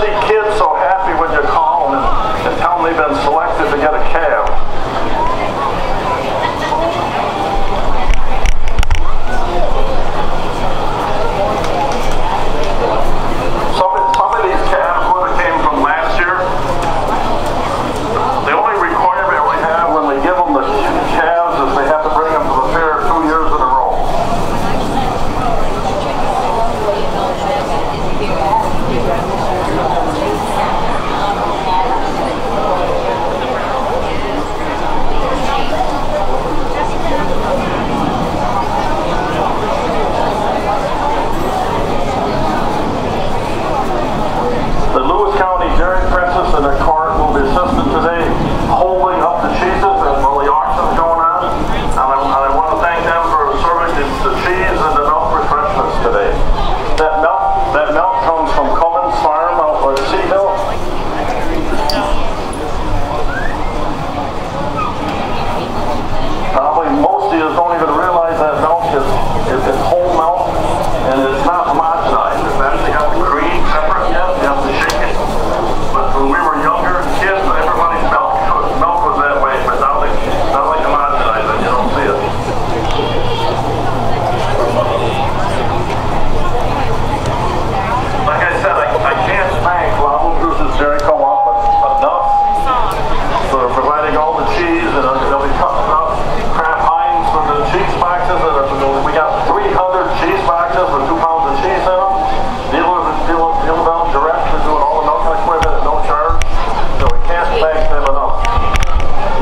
see kids so happy when you call them and tell them they've been selected to get a calf. Some of these calves would have came from last year. The only requirement we have when we give them the calves is they have to bring them to the fair 2 years in a row. The Lewis County Dairy Princess and their cart will be assisting today holding up the cheeses while the auction's going on. And I want to thank them for serving the cheese and the milk refreshments today. That milk comes from Cummins Farm out by Sea Hill. Probably most of you don't even realize that milk is whole milk and it's not homogenized. It's actually got the cream separate yet. You have to shake it. But when we were younger kids, everybody's milk was that way, but now they homogenize it. You don't see it. Like I said, I can't thank Lavo Juice's Dairy Co-op enough for providing all the cheese, and they'll be cutting up Kraft Heinz for the cheese boxes. We got 300 cheese boxes with 2 pounds of cheese in them. Deal them direct. They're doing all the milking equipment at no charge. So we can't thank them enough.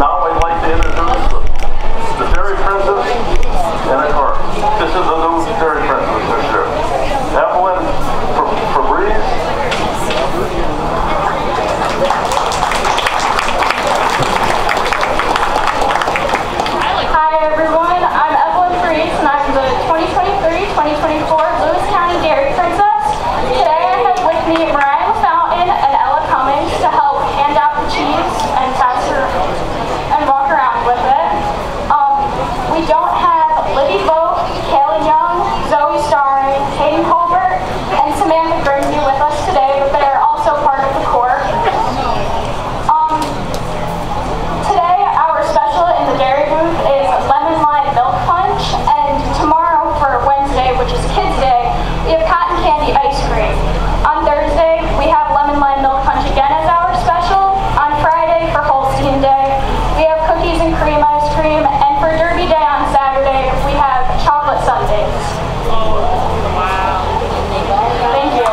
Now I'd like to introduce the Dairy Princess and a cart. This is the new Dairy Princess this year. Evelyn Febreze. Hi everyone, I'm Evelyn Febreze and I'm the 2023-2024 Lewis County Dairy Princess. Today I have with me Mariah Fountain and Ella Cummins to help hand out the cheese and pass her and walk around with it. We don't have Libby Vogt, Kayla Young, Zoe Starring, Hayden Colbert, and Samantha Grimsby with us today, but they are also part of the court. Today our special in the dairy booth is lemon lime milk punch, and tomorrow for Wednesday, which is Kids Day, we have cotton candy ice cream. On Thursday we have lemon lime milk punch again as our special. On Friday for Holstein Day we have cookies and cream ice cream, and for Derby Day on Saturday we have chocolate sundaes. Thank you.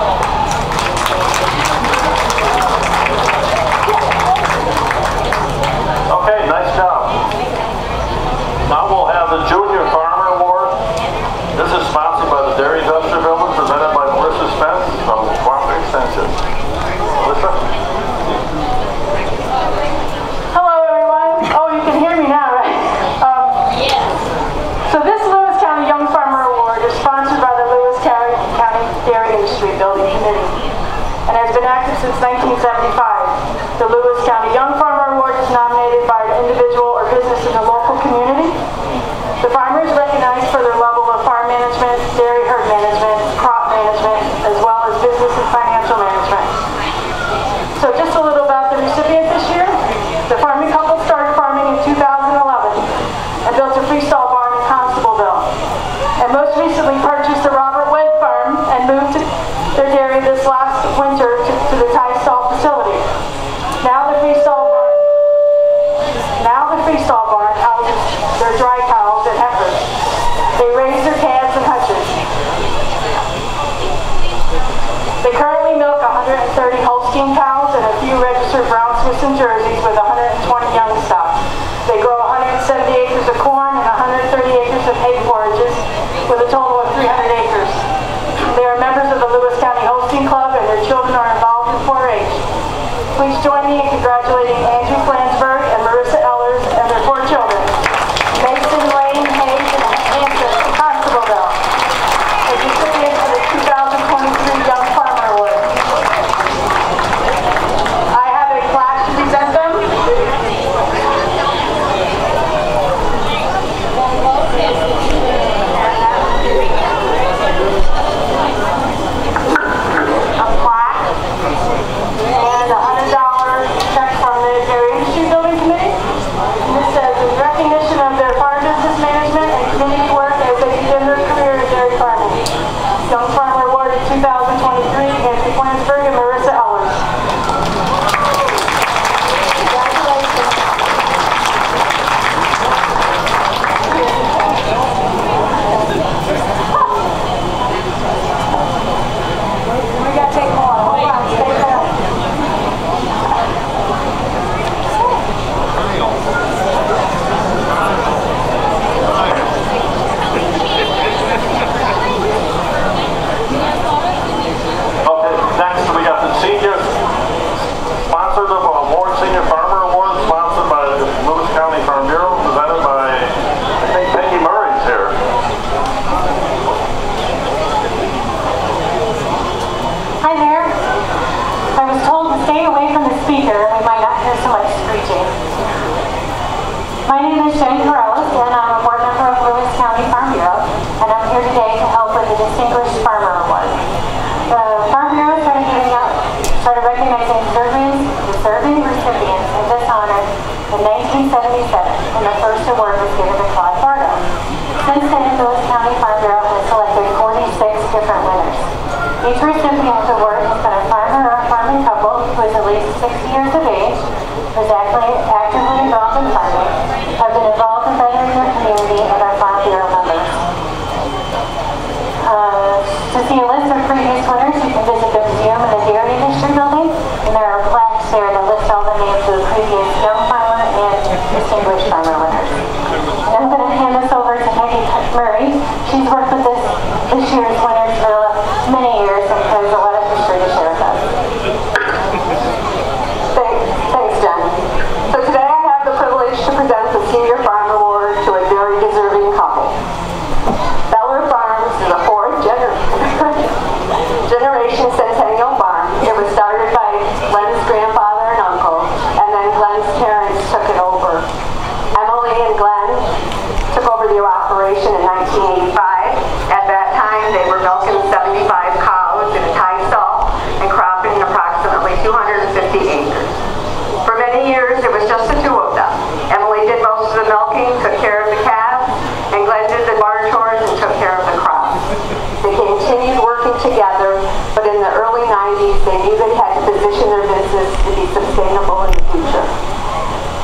Okay, nice job. Now we'll have the Junior Farmer Award. This is sponsored by the Dairy Industrial Building, presented by Melissa Spence from Cooperative Extension. Melissa? Hello everyone. Oh, you can hear me now, right? Yes. So this Lewis County Young Farmer Award is sponsored by the Lewis County Dairy Industry Building Committee and has been active since 1975. The Lewis County Young Farmer Award is nominated by an individual or business in the local community. The farmer is recognized for their level of farm management, dairy herd management, crop management, as well as business and financial management. So just a little about the recipient this year. The farming couple started farming in 2011 and built a freestall barn in Constableville, and most recently purchased the Robert Webb farm and moved their dairy this last winter to the Tie Stall facility. Now the freestall barn houses their dry cows and heifers. They raise their calves and hutches. They currently milk 130 Holstein cows and a few registered brown Swiss and Jerseys with 120 young stock. They grow 170 acres of corn and 130 acres of hay forages with a total of 300 acres. They are members of the Lewis County Holstein Club and their children are involved in 4-H. Please join me in congratulating Andrew Flansburgh and Marissa Ellers and their 4 children, Mason, Lane, Hayes, and Hanson from Constableville, as recipients of the 2023 Young Farmer Award. I have a plaque to present them. see a list of previous winners, you can visit the museum in the Dairy Industry Building, and there are plaques there that list all the names of the previous young farmer and distinguished farmer winners. And I'm going to hand this over to Peggy Murray. She's worked with this year's winners for many years and has a lot of history to share with us. Thanks, Jen. So today I have the privilege to present the Senior Farm Award to a very deserving couple. Beller Farms is a fourth generation centennial farm. It was started by Glenn's grandfather and uncle, and then Glenn's parents took it over. Emily and Glenn took over the operation in 1985. At that time, they were milking 75 cows in a tie stall and cropping approximately 250 acres. For many years, it was just the two of them. Emily did most of the milking, took care of the calves, and Glenn did the barn chores and took care of the crops. They continued working together, but in the early 90s, they knew they had to position their business to be sustainable in the future.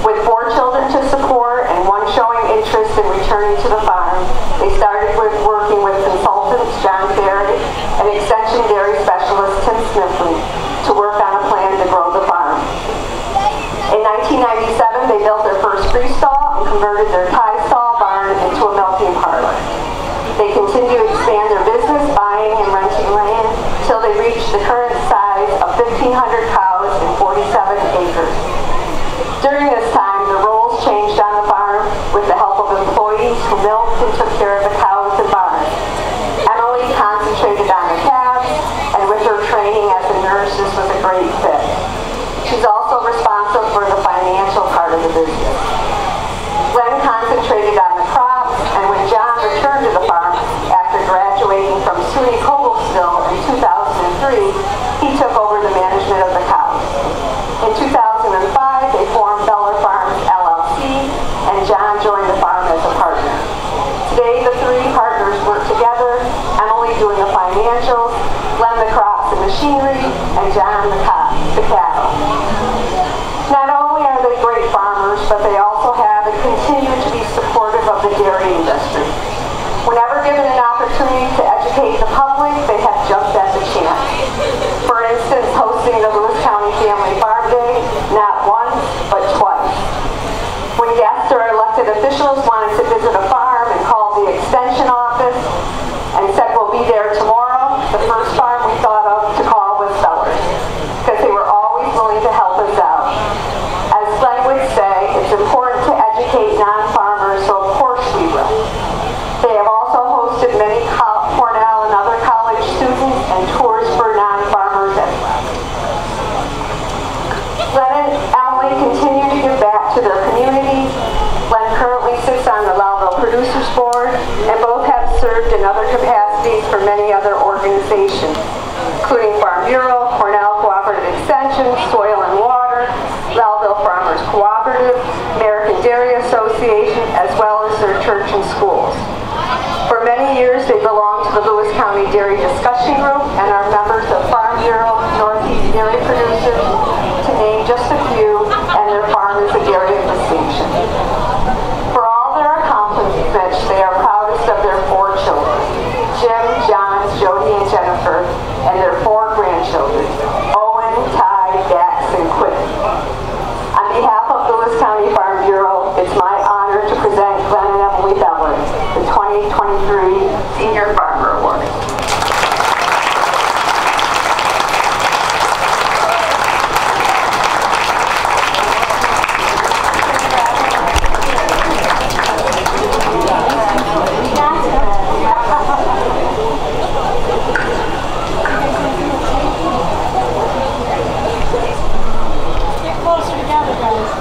With 4 children to support and one showing interest in returning to the farm, they started with working with consultants John Ferry and extension dairy specialist Tim Smithley to work on a plan to grow the farm. In 1997, they built their first freestall and converted their tie stall barn into a milking parlor. They continued to expand their business, buying and renting land, until they reached the current size of 1,500 cows and 47 acres. During this time, the roles changed on the farm with the help of employees who milked and took care of the cows and barns. Emily concentrated on the calves, and with her training as a nurse, this was a great fit. She's also responsible for the financial part of the business. Glenn concentrated on the crops, and when John returned to the farm after graduating from SUNY Cobblestone in 2003, he took over the management of the cows. In 2005, they formed Beller Farms LLC, and John joined the farm as a partner. Today, the 3 partners work together, Emily doing the financials, Glenn the crops and machinery, and John the cattle. Not only are they great farmers, but they also have and continue to be supportive of the dairy industry. Whenever given an opportunity to educate the public, they have jumped at the chance. For instance, hosting the Lewis County Family Farm Day, not once, but twice. When guests or elected officials wanted to visit a farm and called the extension office and said, "We'll be there tomorrow," the first farm we thought of to call was Bellers, because they were always willing to help us out. As Glenn would say, it's important to educate non-farmers, so of course we will. They have also hosted many Cornell and other college students and tours for non-farmers as well. Glenn and Emily continue to give back to their communities. Glenn currently sits on the Loudville Producers Board, and both have served in other capacities for many other organizations, including Farm Bureau, Cornell Cooperative Extension, Soil and Water, Loudville Farmers Cooperative, American Dairy Association, as well as their church and schools. For many years, they belonged to the Lewis County Dairy Discussion Group and are members of Farm Bureau, Northeast Dairy Producers, to name just a few, and their farm is a dairy of distinction. For all their accomplishments, they are proudest of their 4 children, Jim, John, Jody, and Jennifer, and their 4 grandchildren, Owen, Ty, Dax, and Quinn. On behalf of Lewis County Farm Bureau, it's my honor to present Glenn and Emily Beller the 2023 Senior Farmer Award. Get closer together, guys.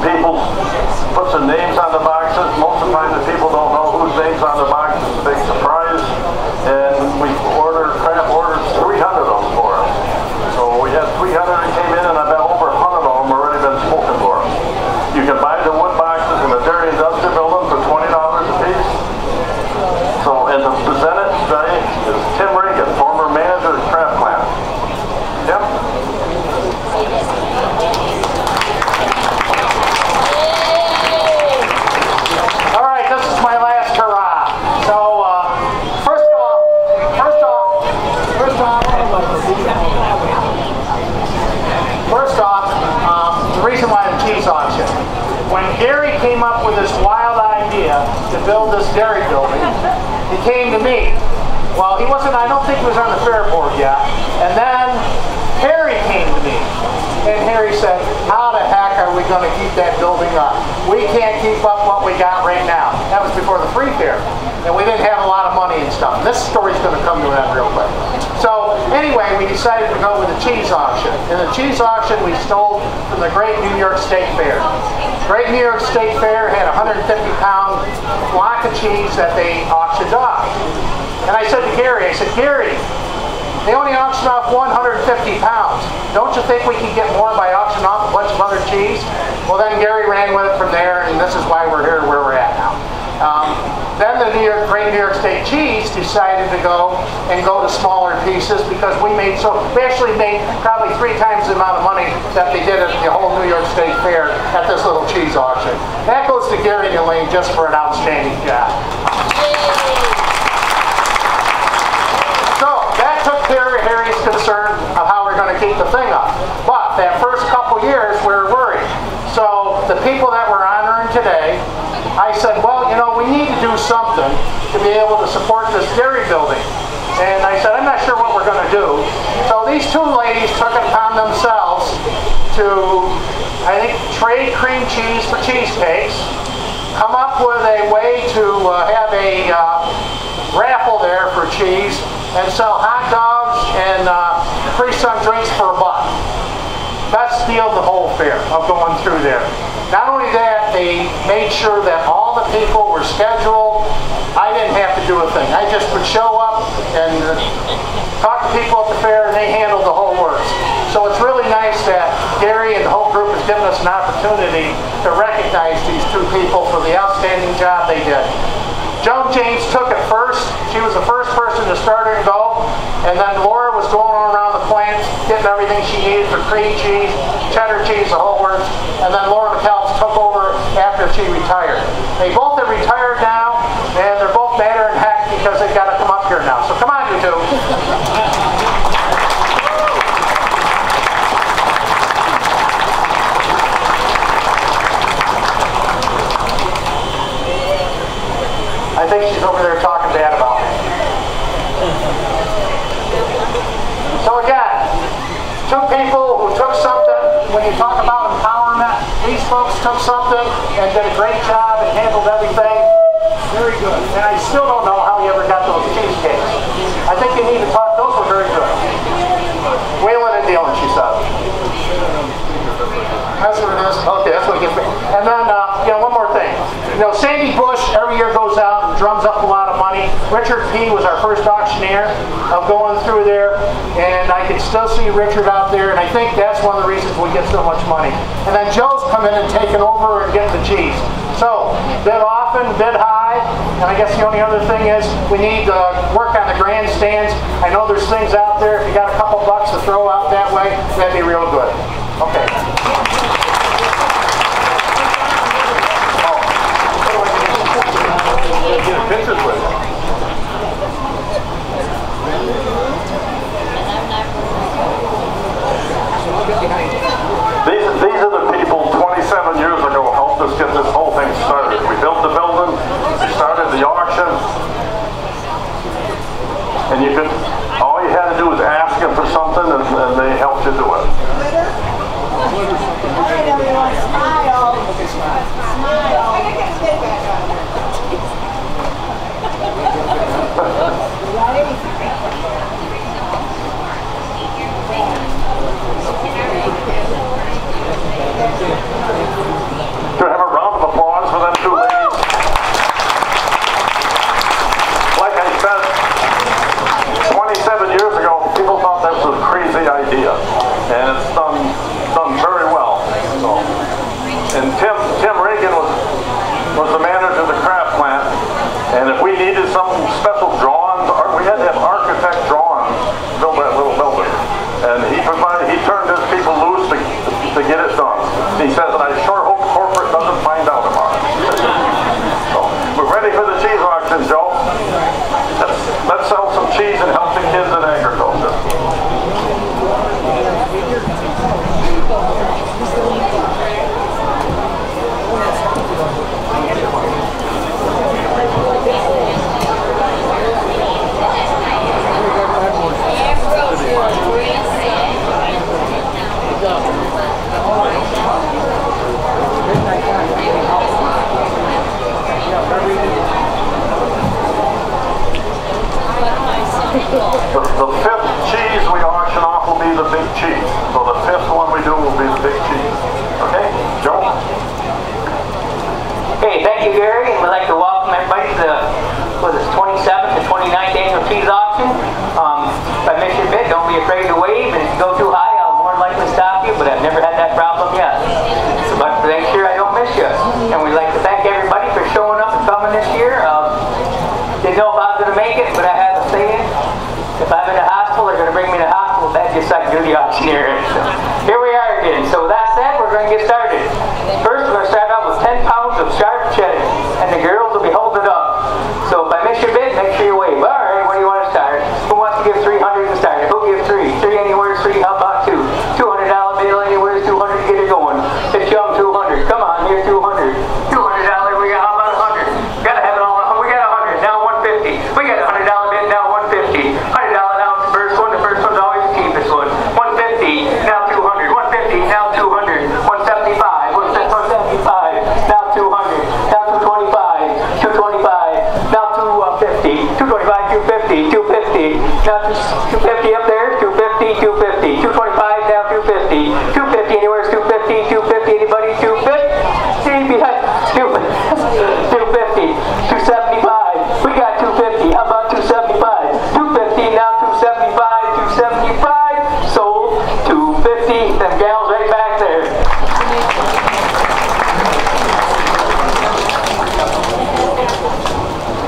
some people put some names on the boxes. Most of the time the people don't know whose name's on the box. It's a big surprise. And we Kraft ordered 300 of them for us. So we had 300 that came in, and I bet over 100 of them already been spoken for. You can buy the wood boxes in the Dairy Industrial Building for $20 a piece. So, and to present it today is Tim Reagan, former manager of Kraft Plant. Tim? All right, this is my last hurrah. So, first off, the reason why the cheese auction. When Gary came up with this wild idea to build this dairy building, he came to me. Well, he wasn't, I don't think he was on the fair board yet. And then Harry came to me. And Harry said, how the heck are we going to keep that building up? We can't keep up what we got right now. That was before the free fair. And we didn't have a lot of money and stuff. This story's going to come to an end real quick. So anyway, we decided to go with the cheese auction. In the cheese auction, we stole from the Great New York State Fair. Great New York State Fair had a 150-pound block of cheese that they auctioned off. And I said to Gary, Gary, they only auctioned off 150 pounds. Don't you think we can get more by auctioning off a bunch of other cheese? Well, then Gary ran with it from there, and this is why we're here where we're at now. Then the Great New York State Cheese decided to go to smaller pieces because we actually made probably 3 times the amount of money that they did at the whole New York State Fair at this little cheese auction. That goes to Gary and Elaine just for an outstanding job. So that took care of Harry's concern of how we're going to keep the thing up. But that first couple years we were worried. So the people that we're honoring today, I said, well, you know, we need to do something to be able to support this dairy building. And I said, I'm not sure what we're going to do. So these 2 ladies took it upon themselves to, I think, trade cream cheese for cheesecakes, come up with a way to have a raffle there for cheese, and sell hot dogs and free sun drinks for $1. Best deal the whole fair of going through there. Not only that, they made sure that all the people were scheduled. I didn't have to do a thing. I just would show up and talk to people at the fair, and they handled the whole works. So it's really nice that Gary and the whole group has given us an opportunity to recognize these 2 people for the outstanding job they did. Joan James took it first. She was the first person to start and go. And then Laura was going around the plant, getting everything she needed for cream cheese, cheddar cheese, the whole works. And then Laura McAllis took over after she retired. They both have retired now, and they're both madder than heck because they've got to come up here now. So come on, you 2. I think she's over there talking bad about me. So again, 2 people who took something. When you talk about empowerment, these folks took something and did a great job and handled everything. Very good. And I still don't know how you ever got those cheesecakes. I think you need to talk. Those were very good. Wheeling and dealing, she said. That's what it is. Okay, that's what it gets me. And then, one more thing. Sandy Bush every year goes out and drums up a lot of money. Richard P. was our first auctioneer of going through there, and I can still see Richard out there, and I think that's one of the reasons we get so much money. And then Joe's come in and taken over and getting the cheese. So, bid often, bid high, and I guess the only other thing is we need to work on the grandstands. I know there's things out there, if you got a couple bucks to throw out that way, that'd be real good. Okay. Get pictures with it. These are the people 27 years ago helped us get this whole thing started. We built the building, we started the auction, and all you had to do was ask them for something, and they helped you do it. needed some special drawings. We had to have architect drawings to build that little building. And he turned his people loose to get it done. He says, and I sure hope corporate doesn't find out about it. So, we're ready for the cheese auction, Joe. Let's sell some cheese and help the kids in agriculture. The fifth cheese we auction off will be the big cheese. So the fifth one we do will be the big cheese. Okay, Joe? Hey, thank you, Gary, and we'd like to welcome everybody to the 27th and 29th annual cheese auction. If I miss your bid, don't be afraid to wave, and if you go too high, I'll more than likely stop you, but I've never had that problem yet. But make sure I don't miss you. And we'd like to thank everybody for showing up and coming this year. Didn't know if I was going to make it, but I have a saying. If I'm in the hospital, they're going to bring me to the hospital. That's just like do the auctioneer. So here we are again. So with that said, we're going to get started. First, we're going to start out with 10 pounds of sharp cheddar, and the girls will be holding it up. So if I miss your bid, make sure you wave. All right, what do you want to start? Who wants to give 300 to start? Who gives 3? 3 anywhere, 3. How about 2? $200 bill anywhere, 200 to get it going. It's young, 200. Come on, here's 200. $200. We got how about 100? Got to have it all. We got 100. Now 150. We got a $100 bid. Now 150. $100 now it's the first one. The first one's always the cheapest one. 150. Now 200. 150. Now 200. 175. 175. Now 200. Now 225. 225. Now 250. 225. 250. 250. Now 250 up there. 250. 250. 225. Now 250. 250. Anywhere's 250. 250. Anybody? 250. See behind. 250. 275. We got 250. How about 275? 250. Now 275. 275. Sold. 250. Them gals right back there.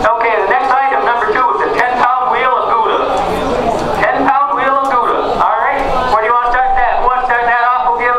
Okay, the next item, number 2, is a 10-pound wheel of Gouda. 10-pound wheel of Gouda. All right. Where do you want to start that? Who wants to start that off? We'll give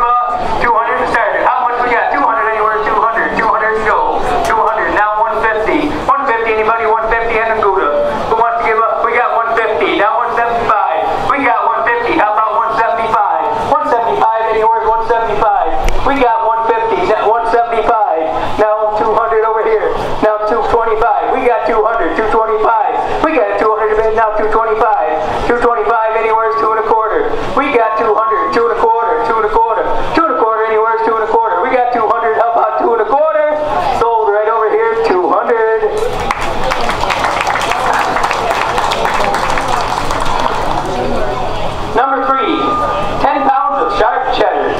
200 to start it. How much we got? 200 anywhere. 200. 200 go. 200. Now 150. 150. Anybody? 150 and a Gouda. Who wants to give up? We got 150. Now 175. We got 150. How about 175? 175. Anywhere. 175. We got 150. Now 175. Now 200 over here. Now 225. We got 200. 225. We got a 200 bid. Now 225. 225. Anywhere. 2 1/4. We got 200. 2 1/4. 2 1/4. 2 1/4. Anywhere. 2 1/4. We got 200. How about 2 1/4? Sold right over here. 200. Number 3. 10 pounds of sharp cheddar.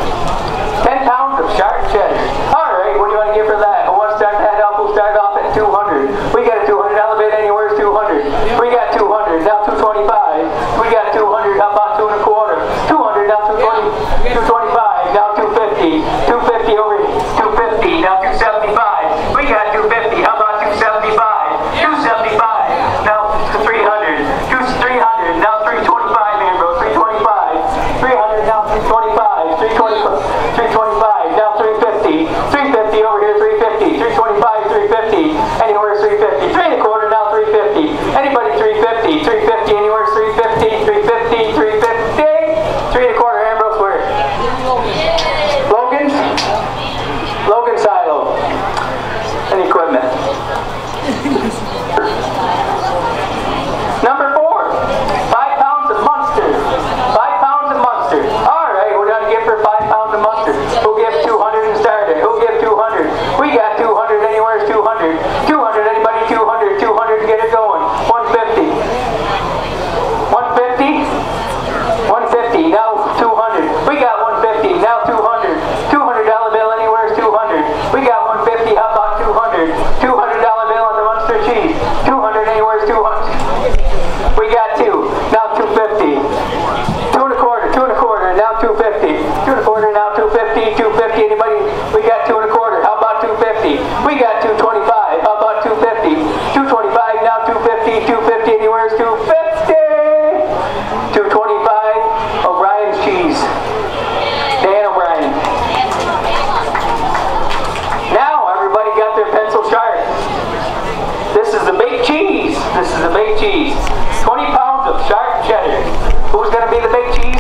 10 pounds of sharp cheddar. All right. What do you want to give for that? Who wants to start that off? We'll start off at 200. We got a $200 bid. Anywhere's 200. We got 200. Now 225. We got cheese. This is the big cheese. 20 pounds of sharp cheddar. Who's going to be the big cheese?